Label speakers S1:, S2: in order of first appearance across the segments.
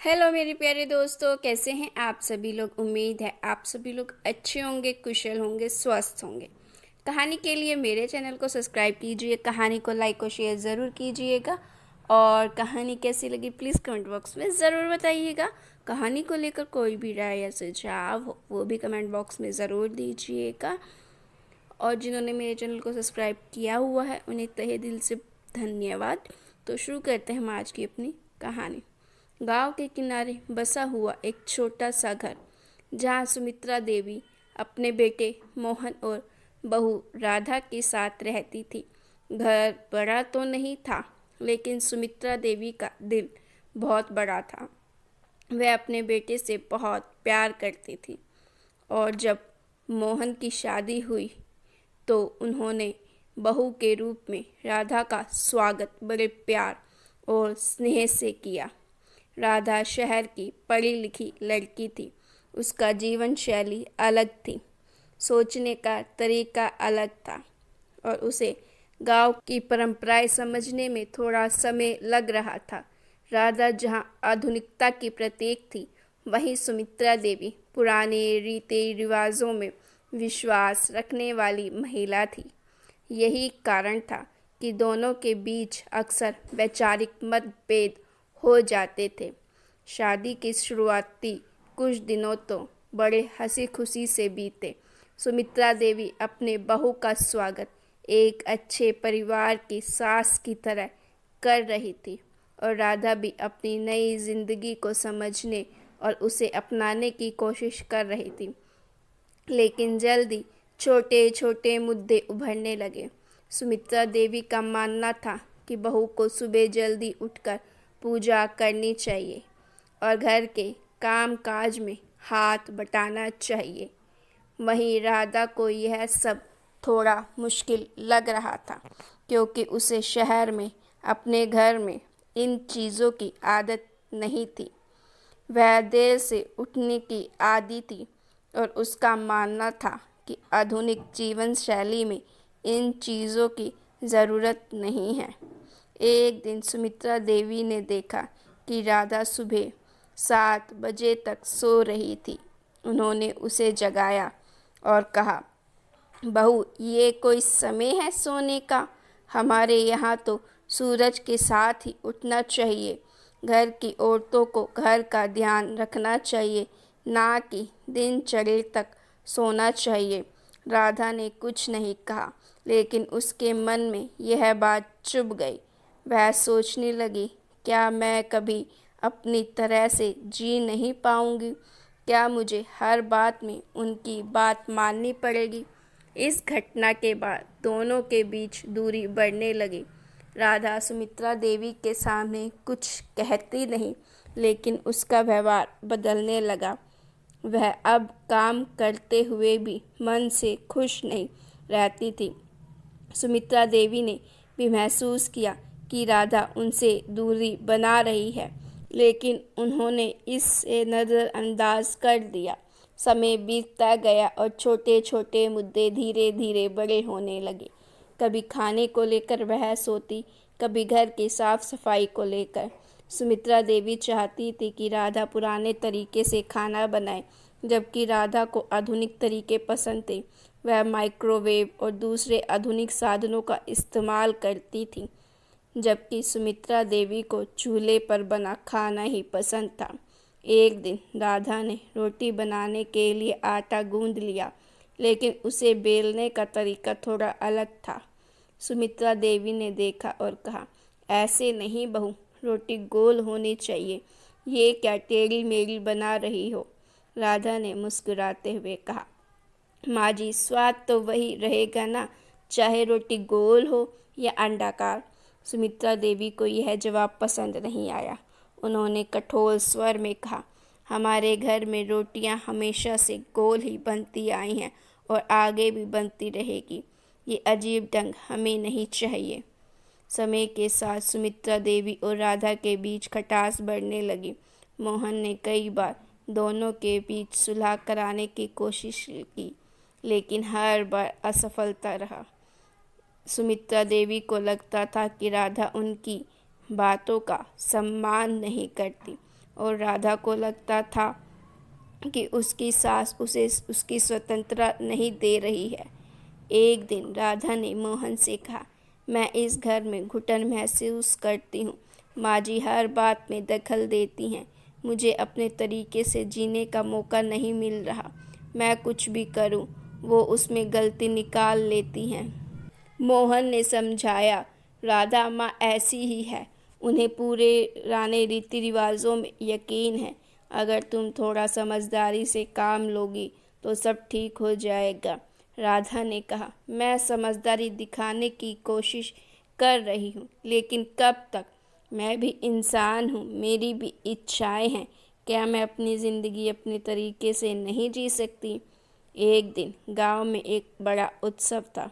S1: Hello मेरे प्यारे दोस्तों, कैसे हैं आप सभी लोग। उम्मीद है आप सभी लोग अच्छे होंगे, कुशल होंगे, स्वस्थ होंगे। कहानी के लिए मेरे चैनल को सब्सक्राइब कीजिए, कहानी को लाइक और शेयर ज़रूर कीजिएगा। और कहानी कैसी लगी प्लीज़ कमेंट बॉक्स में ज़रूर बताइएगा। कहानी को लेकर कोई भी राय या सुझाव हो वो भी कमेंट बॉक्स में ज़रूर दीजिएगा। और जिन्होंने मेरे चैनल को सब्सक्राइब किया हुआ है उन्हें तहे दिल से धन्यवाद। तो शुरू करते हैं हम आज की अपनी कहानी। गांव के किनारे बसा हुआ एक छोटा सा घर, जहां सुमित्रा देवी अपने बेटे मोहन और बहू राधा के साथ रहती थी। घर बड़ा तो नहीं था, लेकिन सुमित्रा देवी का दिल बहुत बड़ा था। वह अपने बेटे से बहुत प्यार करती थी और जब मोहन की शादी हुई तो उन्होंने बहू के रूप में राधा का स्वागत बड़े प्यार और स्नेह से किया। राधा शहर की पढ़ी लिखी लड़की थी। उसका जीवन शैली अलग थी, सोचने का तरीका अलग था और उसे गांव की परंपराएं समझने में थोड़ा समय लग रहा था। राधा जहां आधुनिकता की प्रतीक थी, वहीं सुमित्रा देवी पुराने रीति रिवाजों में विश्वास रखने वाली महिला थी। यही कारण था कि दोनों के बीच अक्सर वैचारिक मतभेद हो जाते थे। शादी की शुरुआती कुछ दिनों तो बड़े हंसी खुशी से बीते। सुमित्रा देवी अपने बहू का स्वागत एक अच्छे परिवार की सास की तरह कर रही थी और राधा भी अपनी नई जिंदगी को समझने और उसे अपनाने की कोशिश कर रही थी। लेकिन जल्दी छोटे छोटे मुद्दे उभरने लगे। सुमित्रा देवी का मानना था कि बहू को सुबह जल्दी उठकर पूजा करनी चाहिए और घर के काम काज में हाथ बटाना चाहिए। वहीं राधा को यह सब थोड़ा मुश्किल लग रहा था, क्योंकि उसे शहर में अपने घर में इन चीज़ों की आदत नहीं थी। वह देर से उठने की आदी थी और उसका मानना था कि आधुनिक जीवन शैली में इन चीज़ों की ज़रूरत नहीं है। एक दिन सुमित्रा देवी ने देखा कि राधा सुबह 7 बजे तक सो रही थी। उन्होंने उसे जगाया और कहा, बहू, ये कोई समय है सोने का? हमारे यहाँ तो सूरज के साथ ही उठना चाहिए। घर की औरतों को घर का ध्यान रखना चाहिए, ना कि दिन चढ़े तक सोना चाहिए। राधा ने कुछ नहीं कहा, लेकिन उसके मन में यह बात चुभ गई। वह सोचने लगी, क्या मैं कभी अपनी तरह से जी नहीं पाऊंगी? क्या मुझे हर बात में उनकी बात माननी पड़ेगी? इस घटना के बाद दोनों के बीच दूरी बढ़ने लगी। राधा सुमित्रा देवी के सामने कुछ कहती नहीं, लेकिन उसका व्यवहार बदलने लगा। वह अब काम करते हुए भी मन से खुश नहीं रहती थी। सुमित्रा देवी ने भी महसूस किया कि राधा उनसे दूरी बना रही है, लेकिन उन्होंने इसे नज़रअंदाज कर दिया। समय बीतता गया और छोटे छोटे मुद्दे धीरे धीरे बड़े होने लगे। कभी खाने को लेकर बहस होती, कभी घर की साफ सफाई को लेकर। सुमित्रा देवी चाहती थी कि राधा पुराने तरीके से खाना बनाए, जबकि राधा को आधुनिक तरीके पसंद थे। वह माइक्रोवेव और दूसरे आधुनिक साधनों का इस्तेमाल करती थी, जबकि सुमित्रा देवी को चूल्हे पर बना खाना ही पसंद था। एक दिन राधा ने रोटी बनाने के लिए आटा गूंद लिया, लेकिन उसे बेलने का तरीका थोड़ा अलग था। सुमित्रा देवी ने देखा और कहा, ऐसे नहीं बहू, रोटी गोल होनी चाहिए। ये क्या टेढ़ी मेढ़ी बना रही हो? राधा ने मुस्कुराते हुए कहा, माँ जी, स्वाद तो वही रहेगा ना, चाहे रोटी गोल हो या अंडाकार। सुमित्रा देवी को यह जवाब पसंद नहीं आया। उन्होंने कठोर स्वर में कहा, हमारे घर में रोटियां हमेशा से गोल ही बनती आई हैं और आगे भी बनती रहेगी। ये अजीब ढंग हमें नहीं चाहिए। समय के साथ सुमित्रा देवी और राधा के बीच खटास बढ़ने लगी। मोहन ने कई बार दोनों के बीच सुलह कराने की कोशिश की, लेकिन हर बार असफलता रहा। सुमित्रा देवी को लगता था कि राधा उनकी बातों का सम्मान नहीं करती। और राधा को लगता था कि उसकी सास उसे उसकी स्वतंत्रता नहीं दे रही है। एक दिन राधा ने मोहन से कहा, मैं इस घर में घुटन महसूस करती हूँ। माँ जी हर बात में दखल देती हैं। मुझे अपने तरीके से जीने का मौका नहीं मिल रहा। मैं कुछ भी करूँ वो उसमें गलती निकाल लेती हैं। मोहन ने समझाया, राधा माँ ऐसी ही है। उन्हें पुराने रीति रिवाजों में यकीन है। अगर तुम थोड़ा समझदारी से काम लोगी तो सब ठीक हो जाएगा। राधा ने कहा, मैं समझदारी दिखाने की कोशिश कर रही हूँ, लेकिन कब तक? मैं भी इंसान हूँ, मेरी भी इच्छाएं हैं। क्या मैं अपनी ज़िंदगी अपने तरीके से नहीं जी सकती? एक दिन गांव में एक बड़ा उत्सव था।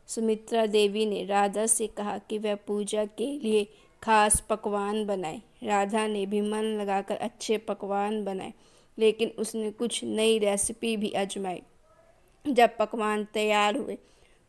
S1: सुमित्रा देवी ने राधा से कहा कि वह पूजा के लिए खास पकवान बनाए। राधा ने भी मन लगाकर अच्छे पकवान बनाए, लेकिन उसने कुछ नई रेसिपी भी आजमाई। जब पकवान तैयार हुए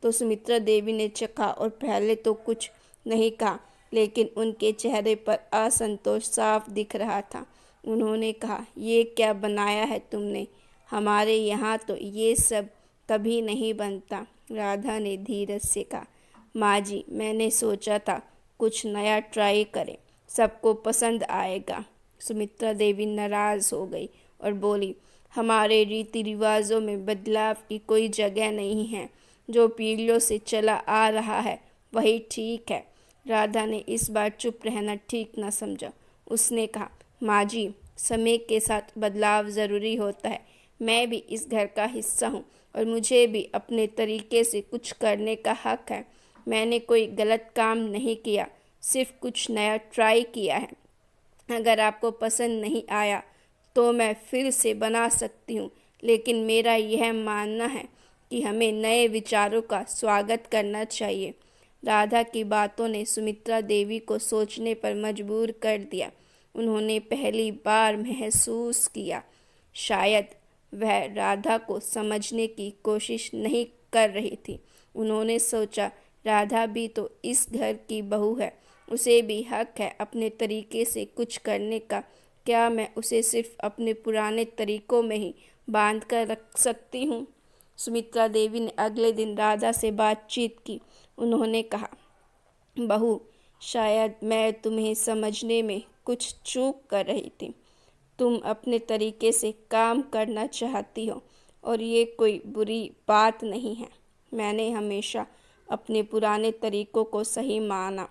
S1: तो सुमित्रा देवी ने चखा और पहले तो कुछ नहीं कहा, लेकिन उनके चेहरे पर असंतोष साफ दिख रहा था। उन्होंने कहा, ये क्या बनाया है तुमने? हमारे यहाँ तो ये सब कभी नहीं बनता। राधा ने धीरज से कहा, माँ जी, मैंने सोचा था कुछ नया ट्राई करें, सबको पसंद आएगा। सुमित्रा देवी नाराज हो गई और बोली, हमारे रीति रिवाजों में बदलाव की कोई जगह नहीं है। जो पीढ़ियों से चला आ रहा है वही ठीक है। राधा ने इस बार चुप रहना ठीक न समझा। उसने कहा, माँ जी, समय के साथ बदलाव ज़रूरी होता है। मैं भी इस घर का हिस्सा हूँ और मुझे भी अपने तरीके से कुछ करने का हक है। मैंने कोई गलत काम नहीं किया, सिर्फ कुछ नया ट्राई किया है। अगर आपको पसंद नहीं आया तो मैं फिर से बना सकती हूँ, लेकिन मेरा यह मानना है कि हमें नए विचारों का स्वागत करना चाहिए। राधा की बातों ने सुमित्रा देवी को सोचने पर मजबूर कर दिया। उन्होंने पहली बार महसूस किया शायद वह राधा को समझने की कोशिश नहीं कर रही थी। उन्होंने सोचा, राधा भी तो इस घर की बहू है, उसे भी हक है अपने तरीके से कुछ करने का। क्या मैं उसे सिर्फ अपने पुराने तरीकों में ही बांध कर रख सकती हूँ? सुमित्रा देवी ने अगले दिन राधा से बातचीत की। उन्होंने कहा, बहू, शायद मैं तुम्हें समझने में कुछ चूक कर रही थी। तुम अपने तरीके से काम करना चाहती हो और ये कोई बुरी बात नहीं है। मैंने हमेशा अपने पुराने तरीकों को सही माना,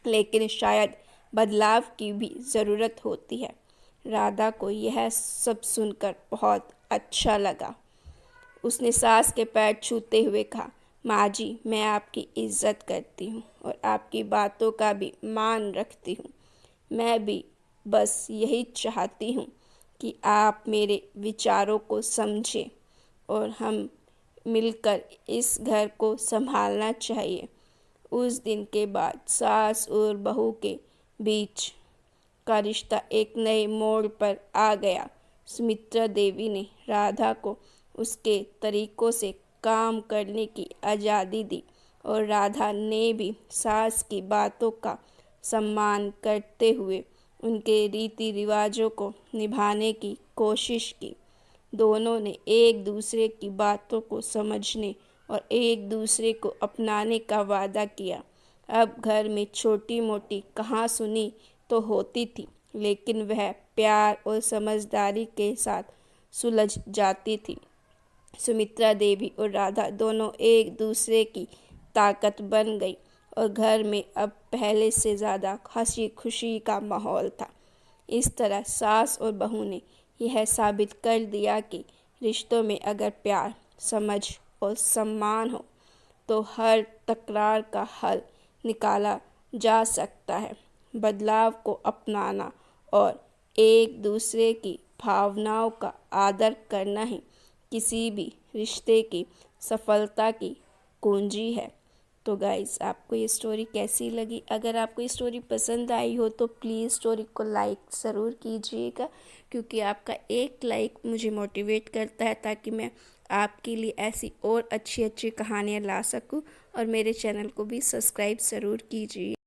S1: लेकिन शायद बदलाव की भी ज़रूरत होती है। राधा को यह सब सुनकर बहुत अच्छा लगा। उसने सास के पैर छूते हुए कहा, माँ जी, मैं आपकी इज्जत करती हूँ और आपकी बातों का भी मान रखती हूँ। मैं भी बस यही चाहती हूँ कि आप मेरे विचारों को समझें और हम मिलकर इस घर को संभालना चाहिए। उस दिन के बाद सास और बहू के बीच का रिश्ता एक नए मोड़ पर आ गया। सुमित्रा देवी ने राधा को उसके तरीकों से काम करने की आज़ादी दी और राधा ने भी सास की बातों का सम्मान करते हुए उनके रीति रिवाजों को निभाने की कोशिश की। दोनों ने एक दूसरे की बातों को समझने और एक दूसरे को अपनाने का वादा किया। अब घर में छोटी मोटी कहासुनी तो होती थी, लेकिन वह प्यार और समझदारी के साथ सुलझ जाती थी। सुमित्रा देवी और राधा दोनों एक दूसरे की ताकत बन गई और घर में अब पहले से ज़्यादा हंसी खुशी का माहौल था। इस तरह सास और बहू ने यह साबित कर दिया कि रिश्तों में अगर प्यार, समझ और सम्मान हो तो हर तकरार का हल निकाला जा सकता है। बदलाव को अपनाना और एक दूसरे की भावनाओं का आदर करना ही किसी भी रिश्ते की सफलता की कुंजी है। तो गाइज़, आपको ये स्टोरी कैसी लगी? अगर आपको ये स्टोरी पसंद आई हो तो प्लीज़ स्टोरी को लाइक ज़रूर कीजिएगा, क्योंकि आपका एक लाइक मुझे मोटिवेट करता है ताकि मैं आपके लिए ऐसी और अच्छी अच्छी कहानियाँ ला सकूं। और मेरे चैनल को भी सब्सक्राइब ज़रूर कीजिए।